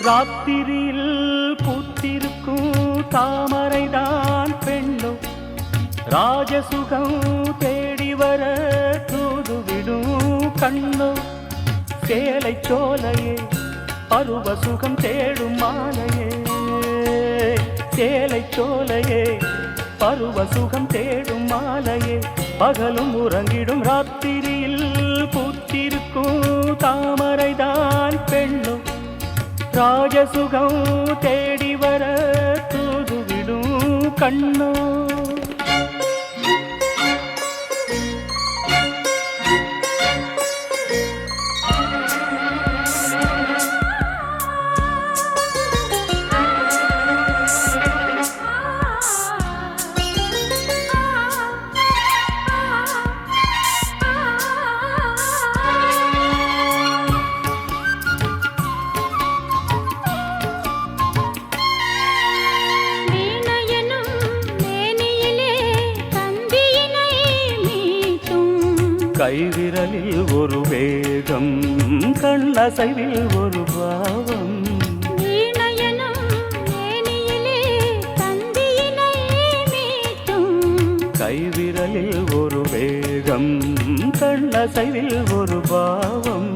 ராத்திரியில் பூத்திருக்கும் தாமரைதான் பெண்ணோ ராஜசுகம் தேடி வர தூதுவிடும் கண்ணோ சேலை சோலையே பருவ சுகம் தேடும் மாலையே சேலை சோலையே பருவ சுகம் தேடும் மாலையே பகலும் உறங்கிடும் ராத்திரியில் பூத்திருக்கும் தாமரைதான் பெண்ணோ ராஜசுகம் தேடி வர தூதுவிடும் கண்ணோ கைவிரலில் ஒரு வேகம் கண்ணசைவில் ஒரு பாவம் கைவிரலில் ஒரு வேகம் கண்ணசைவில் ஒரு பாவம்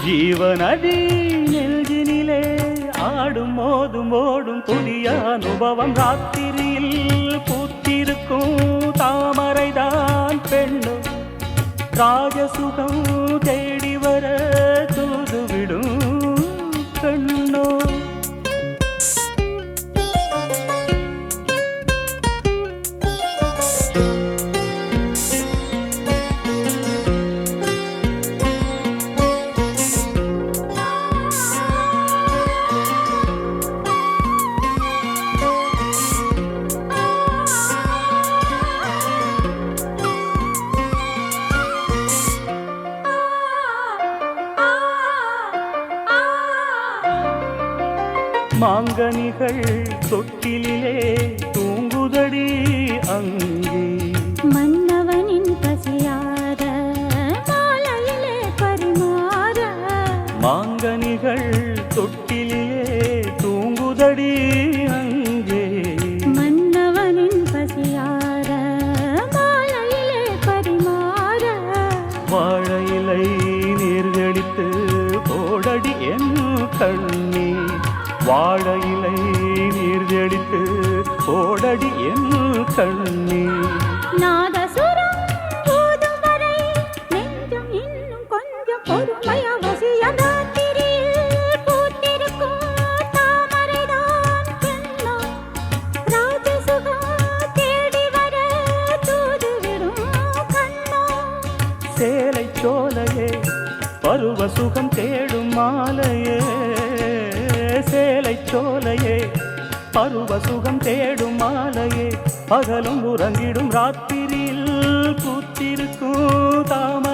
ஜீவநதி நெஞ்சினிலே ஆடும் மோதும் ஓடும் புதிய அனுபவம் ராத்திரியில் பூத்திருக்கும் தாமரைதான் பெண்ணோ ராஜசுகம் தேடி வர தூதுவிடும் கண்ணோ மாங்கனிகள் தொட்டிலே தூங்குதடி அங்கே மன்னவனின் பசியார மாலையிலே பரிமாற மாங்கனிகள் தொட்டிலே தூங்குதடி அங்கே மன்னவனின் பசியார மாலையிலே பரிமாற வாழையிலை நீர்கடித்து போடடி என் கண்ணே வாழையிலை நீர்தெளித்து போடடி என் கண்ணே நாதசுரம் போதும் வரை நெஞ்சம் இன்னும் கொஞ்சம் பொறுமைய வசியம் ராத்திரியில் பூத்திருக்கும் தாமரைதான் பெண்ணோ ராஜசுகம் தேடி வர தூதுவிடும் கண்ணோ சேலை சோலையே பருவ சுகம் தேடும் மாலையே சேலை சோலையே பருவ சுகம் தேடும் மாலையே பகலும் உறங்கிடும் ராத்திரியில் பூத்திருக்கும் தாமரை